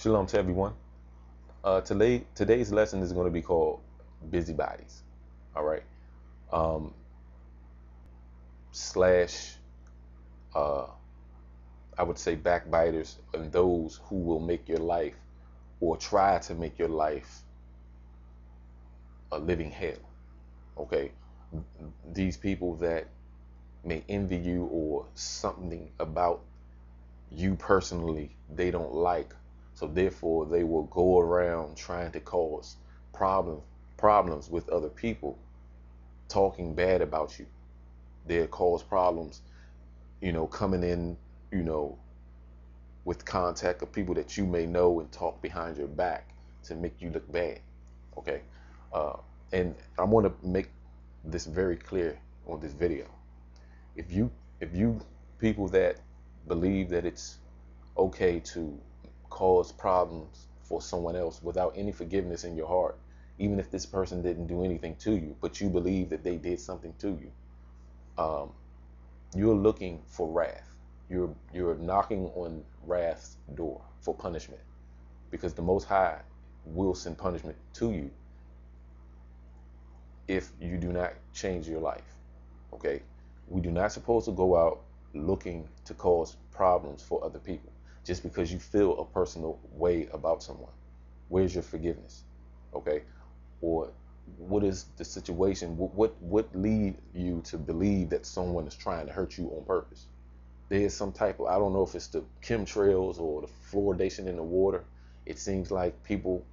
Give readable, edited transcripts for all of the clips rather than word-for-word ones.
Shalom to everyone. Today's lesson is going to be called busybodies. All right. Um, slash, uh, I would say backbiters and those who will make your life or try to make your life a living hell. Okay. These people that may envy you or something about you personally they don't like. So therefore they will go around trying to cause problems with other people, talking bad about you. They'll cause problems, coming in, you know, with contact of people that you may know and talk behind your back to make you look bad. Okay. Uh, and I want to make this very clear on this video. If you people that believe that it's okay to cause problems for someone else without any forgiveness in your heart, even if this person didn't do anything to you, but you believe that they did something to you, you're looking for wrath. You're knocking on wrath's door for punishment, because the Most High will send punishment to you if you do not change your life. Okay, we do not supposed to go out looking to cause problems for other people just because you feel a personal way about someone. Where's your forgiveness? Okay, or what is the situation? What lead you to believe that someone is trying to hurt you on purpose? There's some type of, I don't know if it's the chemtrails or the fluoridation in the water. It seems like people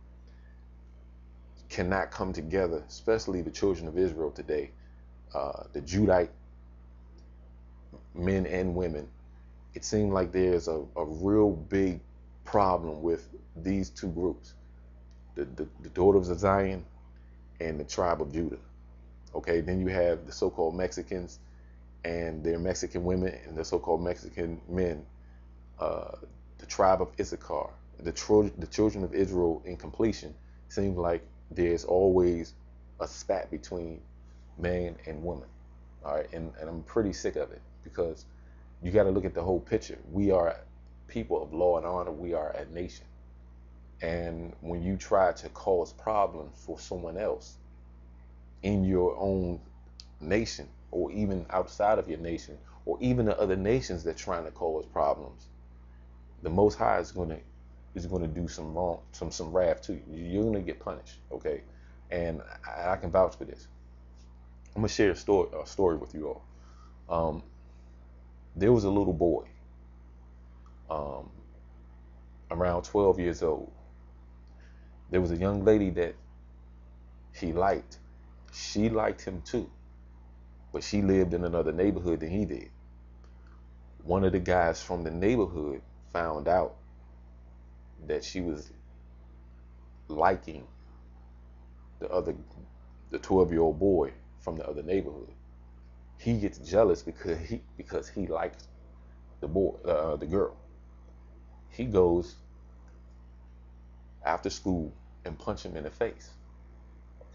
cannot come together, especially the children of Israel today, the Judite men and women. It seems like there's a real big problem with these two groups, the daughters of Zion and the tribe of Judah. Okay, then you have the so-called Mexicans and their Mexican women and the so-called Mexican men, the tribe of Issachar, the children of Israel. In completion, seems like there's always a spat between man and woman. All right, and I'm pretty sick of it, because you got to look at the whole picture. We are people of law and honor. We are a nation. And when you try to cause problems for someone else in your own nation, or even outside of your nation, or even the other nations that trying to cause problems, the Most High is going to do some wrong, some wrath to you. You're going to get punished. Okay, and I can vouch for this. I'm gonna share a story with you all. There was a little boy, around 12 years old. There was a young lady that he liked. She liked him too, but she lived in another neighborhood than he did. One of the guys from the neighborhood found out that she was liking the 12-year-old boy from the other neighborhood. He gets jealous because he likes the boy, the girl. He goes after school and punch him in the face.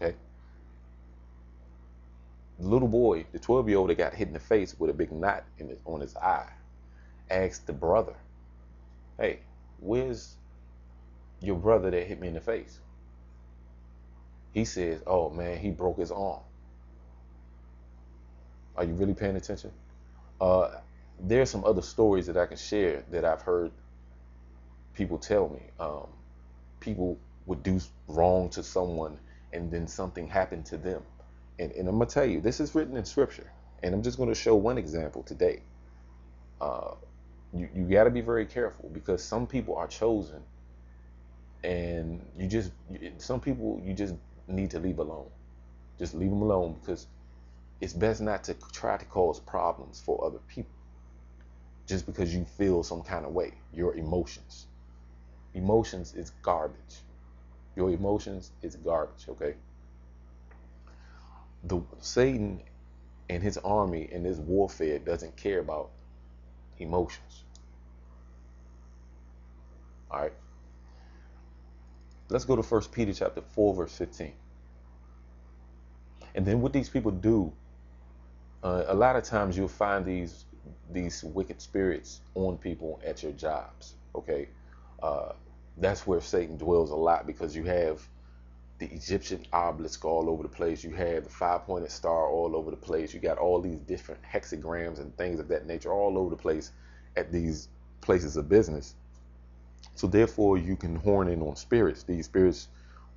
Okay. The little boy, the 12-year-old that got hit in the face with a big knot on his eye, asked the brother, "Hey, where's your brother that hit me in the face?" He says, "Oh man, he broke his arm." Are you really paying attention? There's some other stories that I can share that I've heard people tell me. People would do wrong to someone and then something happened to them. And I'm going to tell you, this is written in Scripture. And I'm just going to show one example today. You got to be very careful, because some people are chosen, and some people you just need to leave alone. Just leave them alone, because it's best not to try to cause problems for other people just because you feel some kind of way. Your emotions. Emotions is garbage. Your emotions is garbage, okay? Satan and his army in this warfare doesn't care about emotions. All right. Let's go to 1 Peter chapter 4, verse 15. And then what these people do, a lot of times you'll find these wicked spirits on people at your jobs, okay? That's where Satan dwells a lot, because you have the Egyptian obelisk all over the place. You have the five-pointed star all over the place. You got all these different hexagrams and things of that nature all over the place at these places of business. So therefore, you can horn in on spirits. These spirits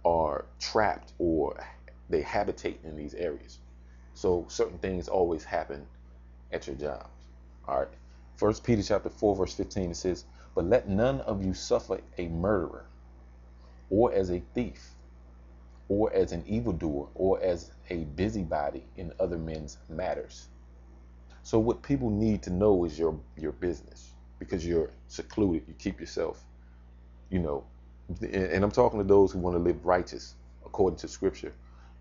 are trapped, or they habitate in these areas. So certain things always happen at your jobs. All right. 1 Peter chapter 4, verse 15, it says, "But let none of you suffer a murderer, or as a thief, or as an evildoer, or as a busybody in other men's matters." So what people need to know is your business, because you're secluded. You keep yourself, you know, and I'm talking to those who want to live righteous according to Scripture.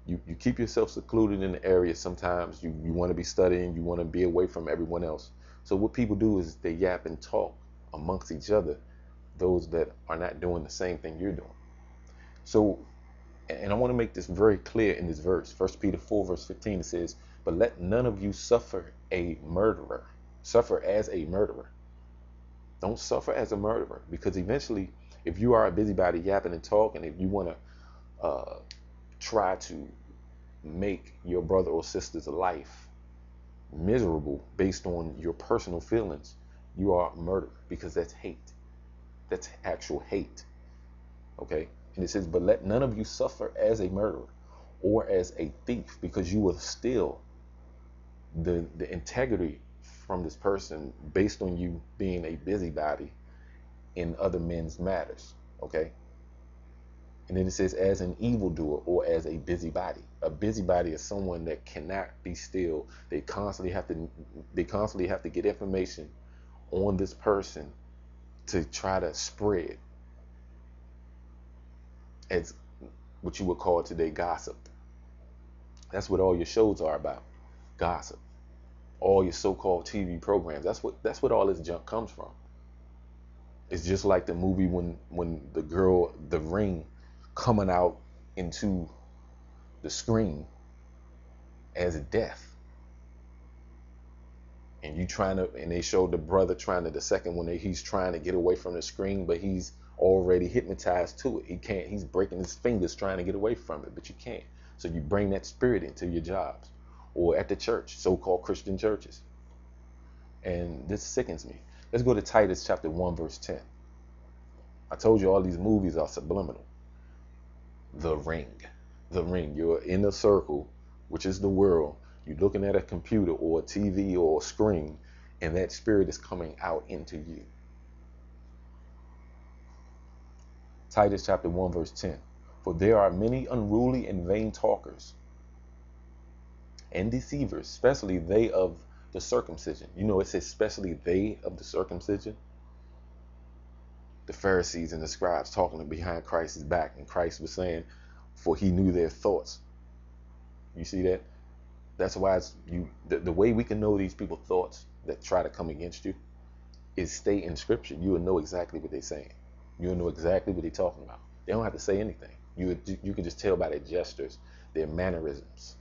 You keep yourself secluded in the area. Sometimes you want to be studying, you want to be away from everyone else. So what people do is they yap and talk amongst each other, those that are not doing the same thing you're doing. So, and I want to make this very clear in this verse, 1 Peter 4, verse 15, it says, "But let none of you suffer a murderer." Suffer as a murderer. Don't suffer as a murderer, because eventually, if you are a busybody yapping and talking, if you want to try to make your brother or sister's life miserable based on your personal feelings, you are a murderer, because that's hate. That's actual hate. Okay? And it says, "But let none of you suffer as a murderer or as a thief," because you will steal the integrity from this person based on you being a busybody in other men's matters. Okay? And then it says, "as an evildoer," or as a busybody. A busybody is someone that cannot be still. They constantly have to get information on this person to try to spread, as what you would call today gossip. That's what all your shows are about. Gossip. All your so-called TV programs. That's what all this junk comes from. It's just like the movie when the girl, the ring coming out into the screen as a death, and they showed the brother the second one, he's trying to get away from the screen, but he's already hypnotized to it. He's breaking his fingers trying to get away from it, but you can't. So you bring that spirit into your jobs or at the church, so-called Christian churches. And this sickens me. Let's go to Titus chapter 1, verse 10. I told you all these movies are subliminal. The ring. You're in a circle, which is the world. You're looking at a computer or a TV or a screen, and that spirit is coming out into you. Titus chapter 1, verse 10. "For there are many unruly and vain talkers and deceivers, especially they of the circumcision." You know, it says especially they of the circumcision. The Pharisees and the scribes talking behind Christ's back, and Christ was saying, "For he knew their thoughts." You see that? That's why the way we can know these people's thoughts that try to come against you is stay in Scripture. You will know exactly what they're saying. You will know exactly what they're talking about. They don't have to say anything. You can just tell by their gestures, their mannerisms.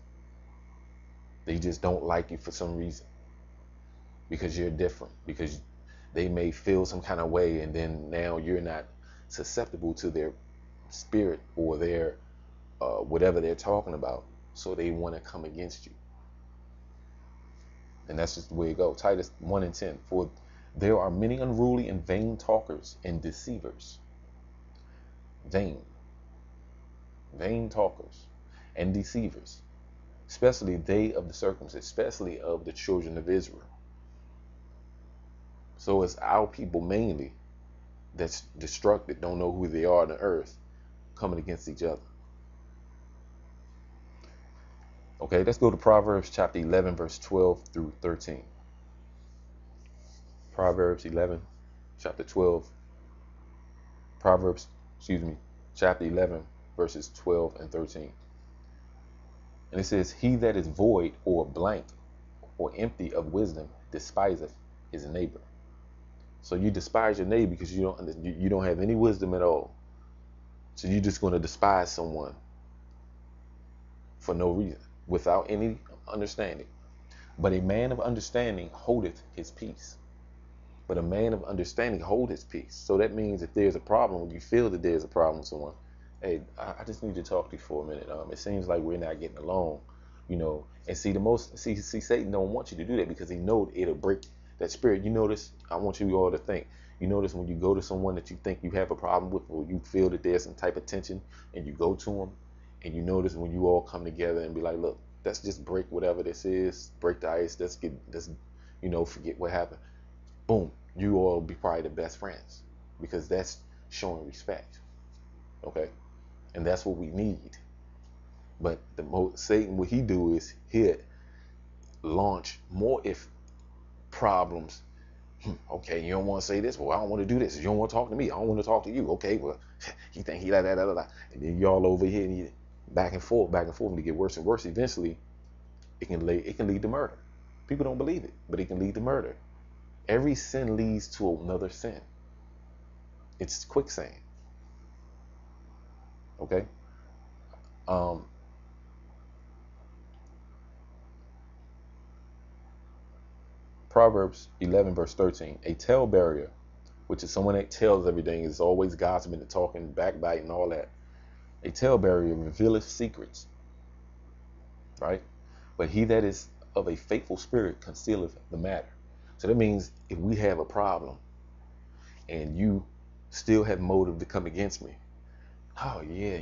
They just don't like you for some reason, because you're different, because they may feel some kind of way, and then now you're not susceptible to their spirit or their whatever they're talking about, so they want to come against you. And that's just the way it goes. Titus 1 and 10. "For there are many unruly and vain talkers and deceivers." Vain talkers and deceivers, especially they of the circumcision, especially of the children of Israel. So it's our people mainly that's destructive, don't know who they are on the earth, coming against each other. Okay, let's go to Proverbs chapter 11, verse 12 through 13. Proverbs 11, chapter 12. Chapter 11, verses 12 and 13. And it says, "He that is void or blank or empty of wisdom despiseth his neighbor." So you despise your neighbor because you don't have any wisdom at all. So you're just going to despise someone for no reason, without any understanding. "But a man of understanding holdeth his peace, But a man of understanding hold his peace. So that means if there's a problem, when you feel that there's a problem with someone, hey, I just need to talk to you for a minute. It seems like we're not getting along, And see, Satan don't want you to do that because he knows it'll break that spirit. You notice, I want you all to think. You notice when you go to someone that you think you have a problem with, or you feel that there's some type of tension, and you go to them, and you notice when you all come together and be like, look, let's just break whatever this is, break the ice, let's forget what happened. Boom, you all will be probably the best friends because that's showing respect. Okay, and that's what we need. But Satan, what he do is he'll launch more if problems. Okay, you don't want to say this. Well, I don't want to do this. You don't want to talk to me. I don't want to talk to you. Okay, well, he think he da. And then y'all over here and you back and forth, and it get worse and worse. Eventually, it can lead to murder. People don't believe it, but it can lead to murder. Every sin leads to another sin. It's quicksand. Okay. Proverbs 11 verse 13. A talebearer, which is someone that tells everything, is always gossiping and talking, backbiting, all that. A talebearer revealeth secrets, right? But he that is of a faithful spirit concealeth the matter. So that means if we have a problem and you still have motive to come against me, oh yeah,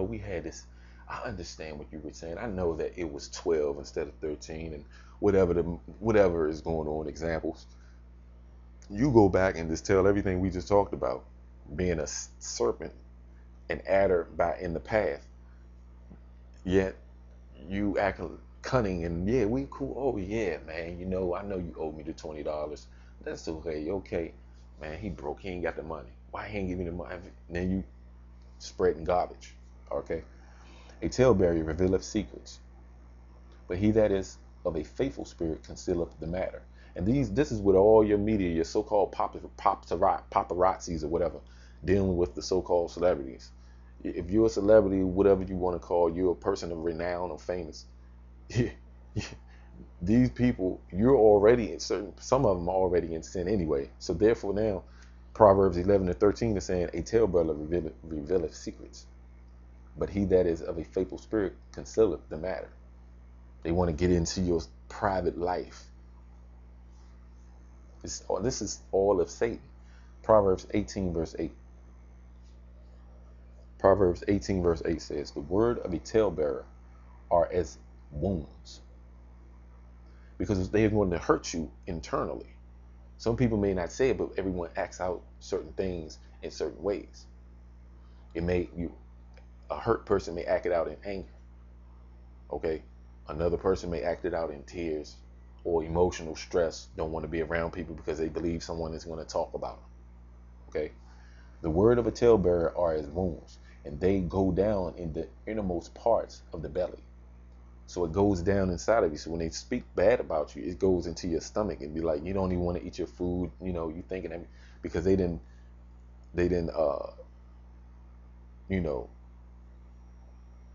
we had this. I understand what you were saying. I know that it was 12 instead of 13 and whatever is going on, examples. You go back and just tell everything we just talked about, being a serpent, an adder in the path. Yet you act cunning and yeah, we cool. Oh yeah, man. I know you owe me the $20. That's okay. Okay, man. He broke. He ain't got the money. Why he ain't give me the money? And then you spreading garbage. Okay. A talebearer revealeth secrets, but he that is of a faithful spirit concealeth the matter. And this is with all your media, your so-called paparazzis or whatever, dealing with the so-called celebrities. If you're a celebrity, whatever you want to call, you're a person of renown or famous. These people, you're already in some of them are already in sin anyway. So therefore now, Proverbs 11 and 13 is saying, a talebearer revealeth secrets, but he that is of a faithful spirit concealeth the matter. They want to get into your private life. This is all of Satan. Proverbs 18 verse 8. Proverbs 18 verse 8 says, the word of a talebearer are as wounds, because they are going to hurt you internally. Some people may not say it, but everyone acts out certain things in certain ways. A hurt person may act it out in anger. Okay. Another person may act it out in tears or emotional stress, don't want to be around people because they believe someone is going to talk about them. Okay. The word of a talebearer are as wounds, and they go down in the innermost parts of the belly. So it goes down inside of you. So when they speak bad about you, it goes into your stomach and be like, you don't even want to eat your food. You thinking that because they didn't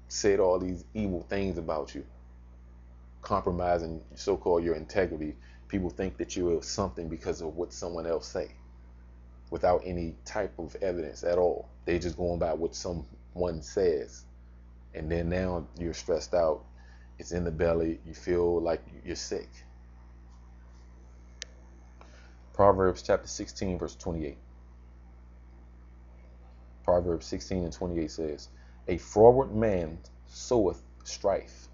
said all these evil things about you, compromising so-called your integrity. People think that you're something because of what someone else say, without any type of evidence at all. They just going by what someone says, and then now you're stressed out. It's in the belly. You feel like you're sick. Proverbs chapter 16 verse 28. Proverbs 16 and 28 says, a froward man soweth strife.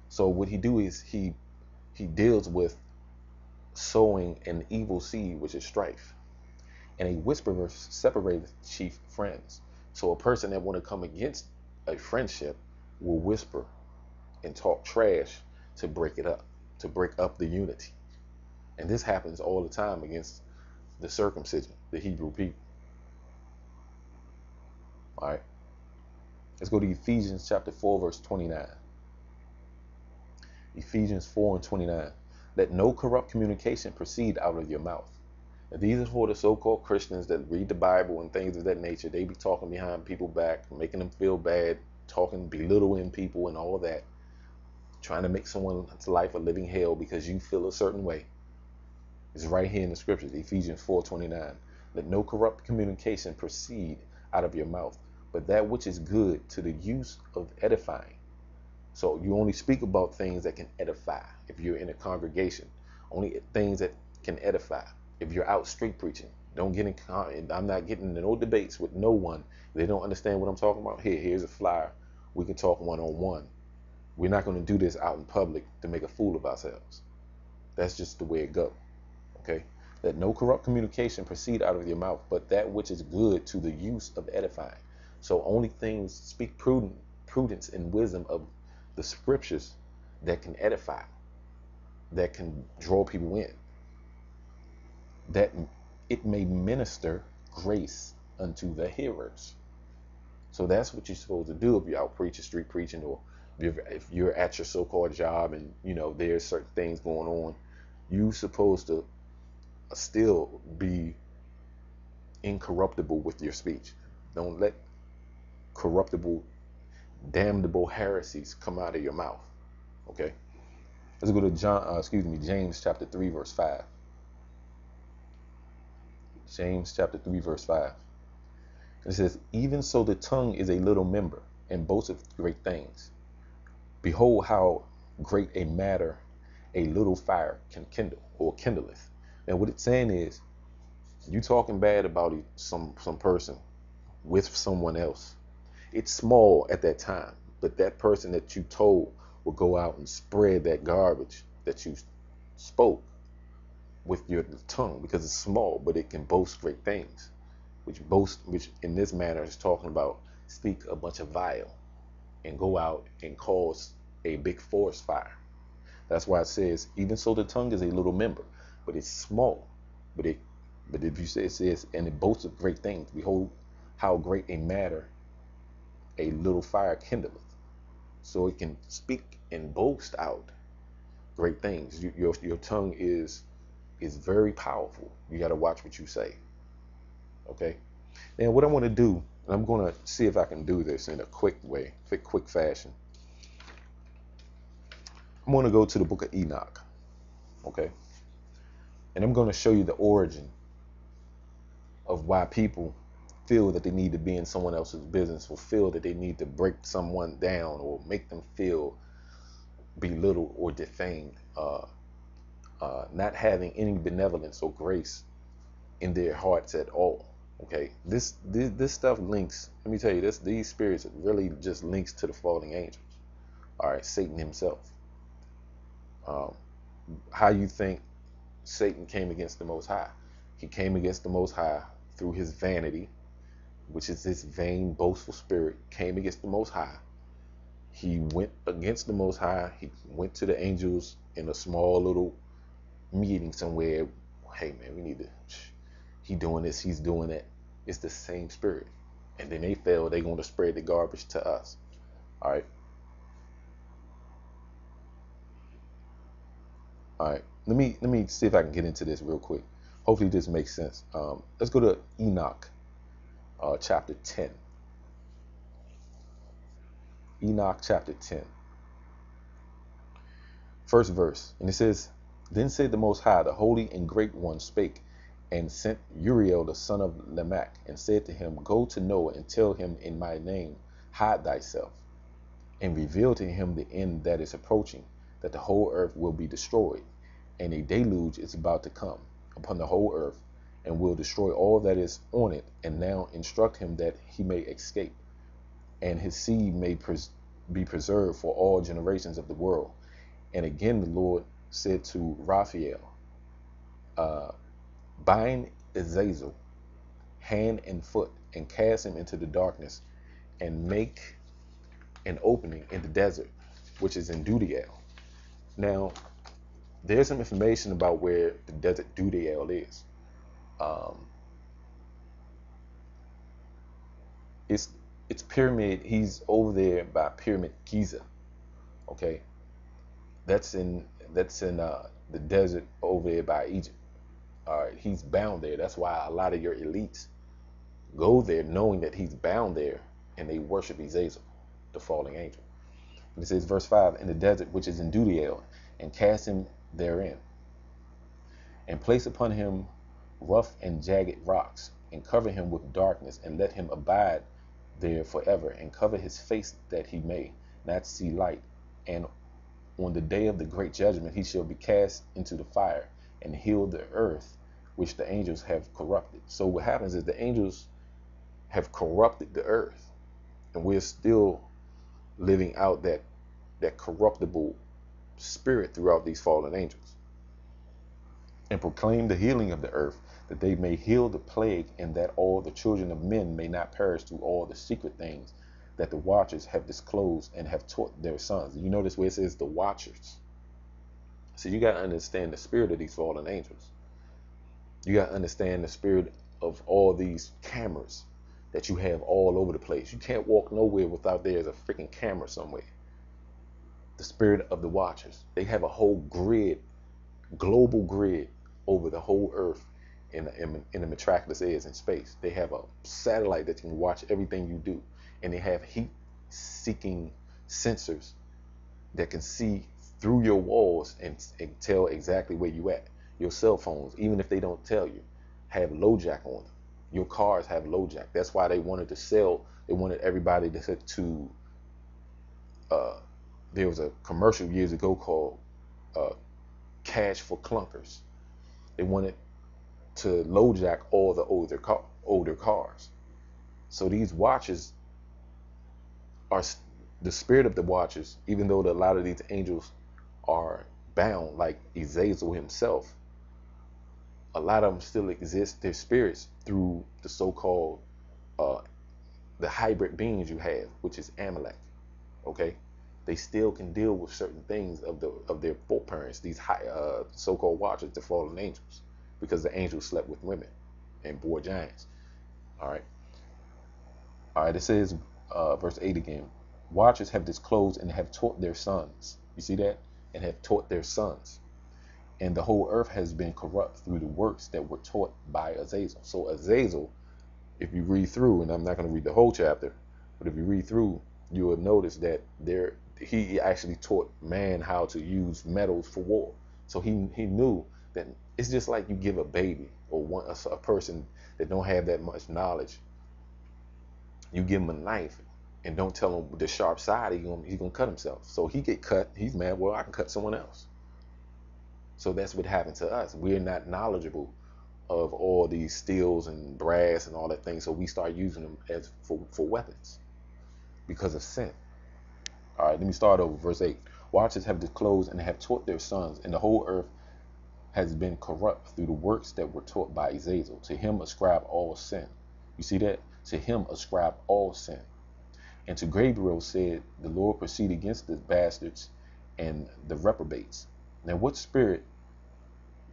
So what he do is he deals with sowing an evil seed, which is strife. And a whisperer separateth chief friends. So a person that want to come against a friendship will whisper and talk trash to break it up, to break up the unity. And this happens all the time against the circumcision, the Hebrew people. All right. Let's go to Ephesians chapter 4, verse 29. Ephesians 4 and 29. Let no corrupt communication proceed out of your mouth. Now, these are for the so-called Christians that read the Bible and things of that nature. They be talking behind people's back, making them feel bad, talking, belittling people and all that, trying to make someone's life a living hell because you feel a certain way. It's right here in the scriptures, Ephesians 4:29. Let no corrupt communication proceed out of your mouth, but that which is good to the use of edifying. So you only speak about things that can edify. If you're in a congregation, only things that can edify. If you're out street preaching, don't get in. I'm not getting into no debates with no one. They don't understand what I'm talking about. Here's a flyer. We can talk one-on-one. We're not going to do this out in public to make a fool of ourselves. That's just the way it goes. Okay? Let no corrupt communication proceed out of your mouth, but that which is good to the use of edifying. So only things speak prudence and wisdom of the scriptures that can edify, that can draw people in, that it may minister grace unto the hearers. So that's what you're supposed to do if you're out preaching, street preaching, or if you're at your so-called job and there's certain things going on. You're supposed to still be incorruptible with your speech. Don't let corruptible, damnable heresies come out of your mouth. Okay, let's go to James chapter 3 verse 5. James chapter 3 verse 5. It says, even so the tongue is a little member, and boasteth great things. Behold how great a matter a little fire can kindle, or kindleth. And what it's saying is, you talking bad about some person with someone else. It's small at that time, but that person that you told will go out and spread that garbage that you spoke with your tongue, because it's small, but it can boast great things. Which in this manner is talking about speak a bunch of vile and go out and cause a big forest fire. That's why it says, even so the tongue is a little member, but it's small. But if you say, it says, and it boasts of great things, behold how great a matter a little fire kindleth. So it can speak and boast out great things. Your tongue is very powerful. You got to watch what you say. Okay. Now what I want to do, and I'm going to see if I can do this in a quick way, quick fashion. I'm going to go to the book of Enoch. Okay. And I'm going to show you the origin of why people feel that they need to be in someone else's business, or feel that they need to break someone down or make them feel belittled or defamed, not having any benevolence or grace in their hearts at all. Okay, this stuff links. Let me tell you this: these spirits really just links to the falling angels. All right, Satan himself. How you think Satan came against the Most High? He came against the Most High through his vanity, which is this vain, boastful spirit. Came against the Most High. He went against the Most High. He went to the angels in a small little meeting somewhere. Hey man, we need to. He doing this, he's doing that. It's the same spirit. And then they fail, they're going to spread the garbage to us. All right. All right. Let me see if I can get into this real quick. Hopefully this makes sense. Let's go to Enoch chapter 10. Enoch chapter 10. First verse. And it says, then said the Most High, the Holy and Great One spake, and sent Uriel the son of Lamech, and said to him, go to Noah and tell him in my name, hide thyself, and reveal to him the end that is approaching, that the whole earth will be destroyed, and a deluge is about to come upon the whole earth, and will destroy all that is on it. And now instruct him that he may escape, and his seed may be preserved for all generations of the world. And again the Lord said to Raphael, bind Azazel hand and foot, and cast him into the darkness, and make an opening in the desert, which is in Dudiel. Now, there's some information about where the desert Dudiel is. It's pyramid. He's over there by Pyramid Giza. Okay, that's in the desert over there by Egypt. All right, he's bound there. That's why a lot of your elites go there knowing that he's bound there, and they worship Azazel, the falling angel. And it says, verse 5, in the desert which is in Dudiel, and cast him therein. and place upon him rough and jagged rocks, and cover him with darkness, and let him abide there forever, and cover his face that he may not see light. And on the day of the great judgment he shall be cast into the fire, and heal the earth which the angels have corrupted. So what happens is the angels have corrupted the earth, and we're still living out that corruptible spirit throughout these fallen angels, and proclaim the healing of the earth, that they may heal the plague, and that all the children of men may not perish through all the secret things that the watchers have disclosed and have taught their sons. You notice where it says the watchers. So you got to understand the spirit of these fallen angels. You got to understand the spirit of all these cameras that you have all over the place. You can't walk nowhere without there's a freaking camera somewhere. The spirit of the watchers. They have a whole grid, global grid over the whole earth in the metropolis is in space. They have a satellite that can watch everything you do, and they have heat-seeking sensors that can see through your walls and tell exactly where you at. Your cell phones, even if they don't tell you, have low jack on them. Your cars have low jack. That's why they wanted to sell. They wanted everybody to there was a commercial years ago called Cash for Clunkers. They wanted to low jack all the older cars. So these watches are the spirit of the watchers, even though a lot of these angels are bound, like Azazel himself. A lot of them still exist, their spirits, through the so-called the hybrid beings you have, which is Amalek. Okay, they still can deal with certain things of their foreparents, these so-called watchers, the fallen angels, because the angels slept with women and bore giants. All right. It says verse 8 again. Watchers have disclosed and have taught their sons. You see that? And have taught their sons. And the whole earth has been corrupt through the works that were taught by Azazel. So Azazel, if you read through, and I'm not going to read the whole chapter, but if you read through, you will notice that he actually taught man how to use metals for war. So he knew that it's just like you give a baby or a person that don't have that much knowledge. You give him a knife and don't tell him the sharp side, he's gonna cut himself. So he get cut, he's mad, well, I can cut someone else. So that's what happened to us. We're not knowledgeable of all these steels and brass and all that thing, so we start using them as for weapons because of sin. All right, let me start over. Verse 8. Watchers have disclosed and have taught their sons, and the whole earth has been corrupt through the works that were taught by Azazel. To him ascribe all sin. You see that? To him ascribe all sin. And to Gabriel said, the Lord proceed against the bastards and the reprobates. Now, what spirit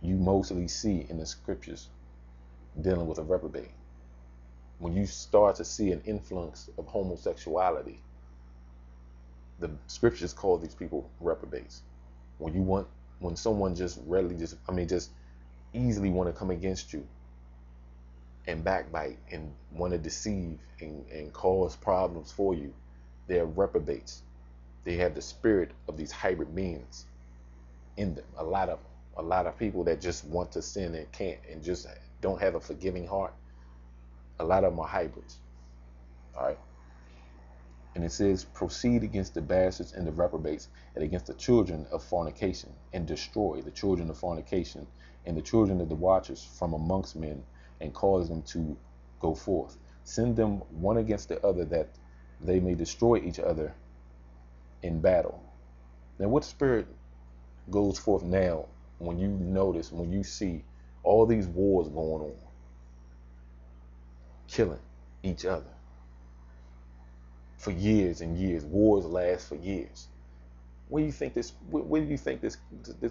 you mostly see in the scriptures dealing with a reprobate? When you start to see an influence of homosexuality, the scriptures call these people reprobates. When someone just easily want to come against you and backbite and want to deceive and cause problems for you, they're reprobates. They have the spirit of these hybrid beings in them. A lot of people that just want to sin and can't, and just don't have a forgiving heart. A lot of them are hybrids. All right. And it says, proceed against the bastards and the reprobates, and against the children of fornication, and destroy the children of fornication and the children of the watchers from amongst men, and cause them to go forth. Send them one against the other, that they may destroy each other in battle. Now, what spirit goes forth now when you see all these wars going on, killing each other for years and years? Wars last for years. Where do you think this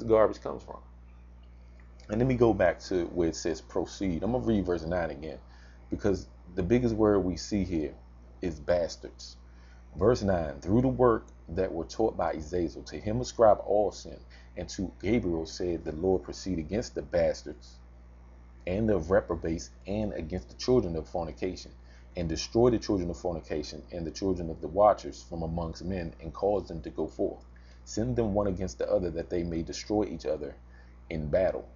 garbage comes from? And let me go back to where it says proceed. I'm gonna read verse 9 again, because the biggest word we see here is bastards. Verse 9, through the work that were taught by Azazel, to him ascribe all sin. And to Gabriel said, the Lord proceed against the bastards and the reprobates, and against the children of fornication, and destroy the children of fornication and the children of the watchers from amongst men, and cause them to go forth. Send them one against the other, that they may destroy each other in battle.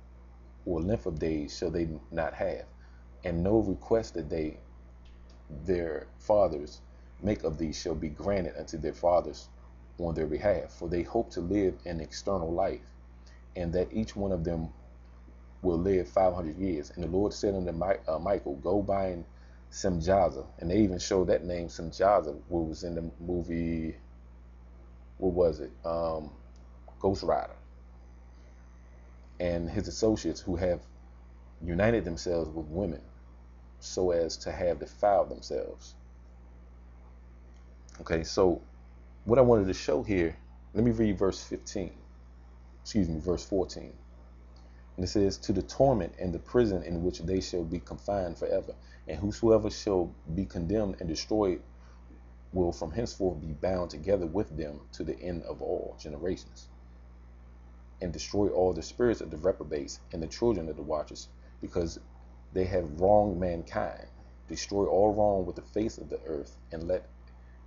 or length of days shall they not have, and no request that they their fathers make of thee shall be granted unto their fathers on their behalf, for they hope to live an external life, and that each one of them will live 500 years. And the Lord said unto Michael, go bind Semjaza. And they even showed that name, Semjaza, what was in the movie, what was it? Ghost Rider. And his associates who have united themselves with women so as to have defiled themselves. Okay, so what I wanted to show here, let me read verse 14. And it says, to the torment and the prison in which they shall be confined forever. And whosoever shall be condemned and destroyed will from henceforth be bound together with them to the end of all generations. And destroy all the spirits of the reprobates and the children of the watchers, because they have wronged mankind. Destroy all wrong with the face of the earth, and let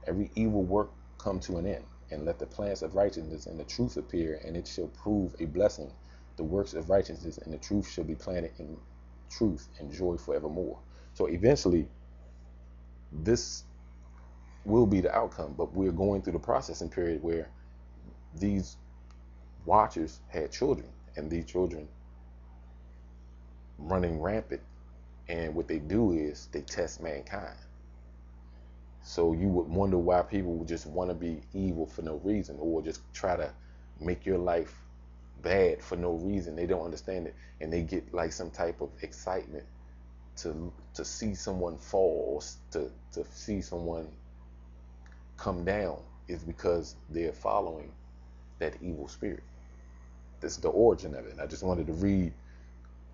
every evil work come to an end. And let the plants of righteousness and the truth appear, and it shall prove a blessing. The works of righteousness and the truth shall be planted in truth and joy forevermore. So eventually, this will be the outcome, but we're going through the processing period where these watchers had children, and these children running rampant, and what they do is they test mankind. So you would wonder why people would just want to be evil for no reason, or just try to make your life bad for no reason. They don't understand it, and they get like some type of excitement to see someone fall, or to see someone come down, is because they're following that evil spirit. That's the origin of it. And I just wanted to read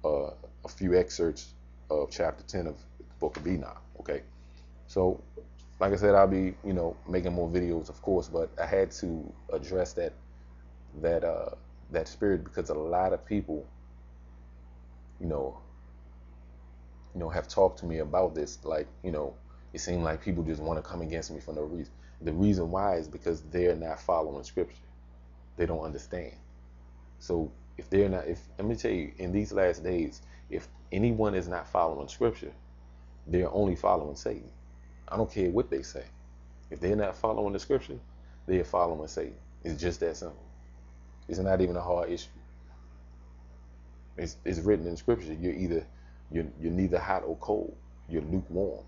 a few excerpts of chapter 10 of the book of Enoch. Okay, so like I said, I'll be making more videos, of course, but I had to address that spirit, because a lot of people have talked to me about this. Like, it seemed like people just want to come against me for no reason. The reason why is because they're not following Scripture. They don't understand. So let me tell you, in these last days, if anyone is not following Scripture, they're only following Satan. I don't care what they say. If they're not following the Scripture, they're following Satan. It's just that simple. It's not even a hard issue. It's written in Scripture. You're neither hot or cold. You're lukewarm.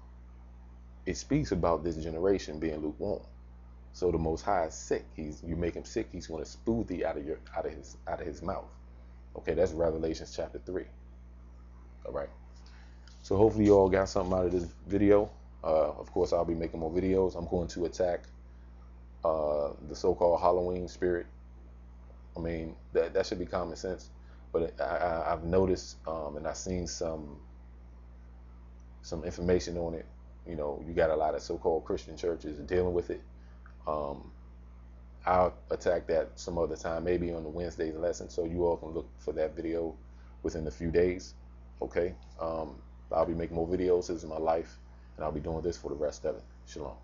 It speaks about this generation being lukewarm. So the Most High is sick. You make him sick. He's going to spew thee out of his mouth. Okay, that's Revelation chapter 3. All right. So hopefully you all got something out of this video. Of course, I'll be making more videos. I'm going to attack the so-called Halloween spirit. I mean, that should be common sense. But I've noticed and I've seen some information on it. You got a lot of so-called Christian churches dealing with it. I'll attack that some other time, maybe on the Wednesday's lesson, so you all can look for that video within a few days. Okay, I'll be making more videos. This is my life, and I'll be doing this for the rest of it. Shalom.